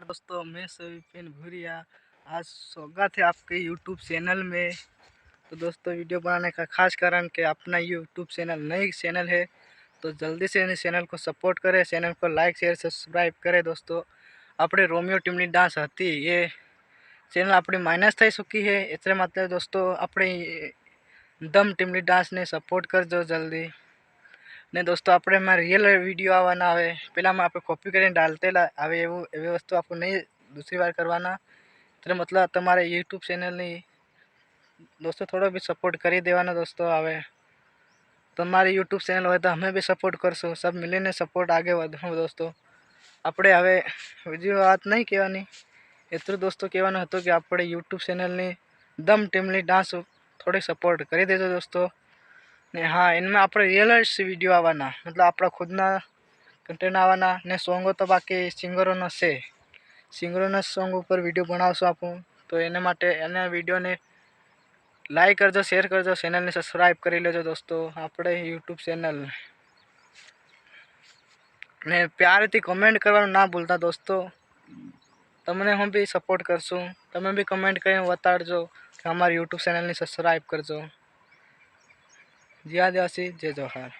दोस्तों, मैं विपिन भूरिया। आज स्वागत है आपके यूट्यूब चैनल में। तो दोस्तों, वीडियो बनाने का खास कारण कि अपना यूट्यूब चैनल नई चैनल है, तो जल्दी से इस चैनल को सपोर्ट करें। चैनल को लाइक शेयर सब्सक्राइब करें। दोस्तों, આપણે રોમિયો ટીમની ડાન્સ હતી એ ચેનલ આપણી માઇનસ થઈ ચૂકી છે, એટલે માટે દોસ્તો આપણી દમ ટીમની ડાન્સને સપોર્ટ કરજો જલ્દી ને दोस्तों આપણે માં રિયલ વિડીયો આવવાના આવે, પહેલામાં આપણે કોપી કરીને ડાલતેલા આવે એવું એવી વસ્તુ આપણે નહીં दूसरी बार करवाना। એટલે मतलब તમારે यूट्यूब ચેનલની दोस्तों थोड़ा भी सपोर्ट કરી દેવાના। दोस्तों હવે તમારી यूट्यूब ચેનલ હોય તો અમે બી સપોર્ટ કરશું, सब मिलीने सपोर्ट आगे વધવું। दोस्तों આપણે હવે બીજી વાત નહીં કહેવાની, એટલું दोस्तों કહેવાનું હતું કે આપણે यूट्यूब ચેનલની દમ ટીમની ડાન્સ થોડી સપોર્ટ કરી દેજો दोस्तों ने। हाँ, इनमें આપણે રિયલ વિડીયો આવવાના, मतलब આપણા ખુદના કન્ટેન્ટ આવવાના ને સોંગો તો બાકી સિંગરોનો છે, સિંગરોના સોંગ ઉપર વિડીયો બનાવશું આપણું। તો એના માટે એના વિડીયોને લાઈક કરજો, શેર કરજો, ચેનલને સબસ્ક્રાઈબ કરી લેજો दोस्तों આપણે यूट्यूब ચેનલ ને પ્યારથી કમેન્ટ કરવાનું ના ભૂલતા दोस्तों। તમને હું બી સપોર્ટ કરશું, તમે બી કમેન્ટ કરીને બતાડજો કે અમારી यूट्यूब ચેનલને સબસ્ક્રાઈબ કરજો। જય આદિવાસી, જય જોહાર।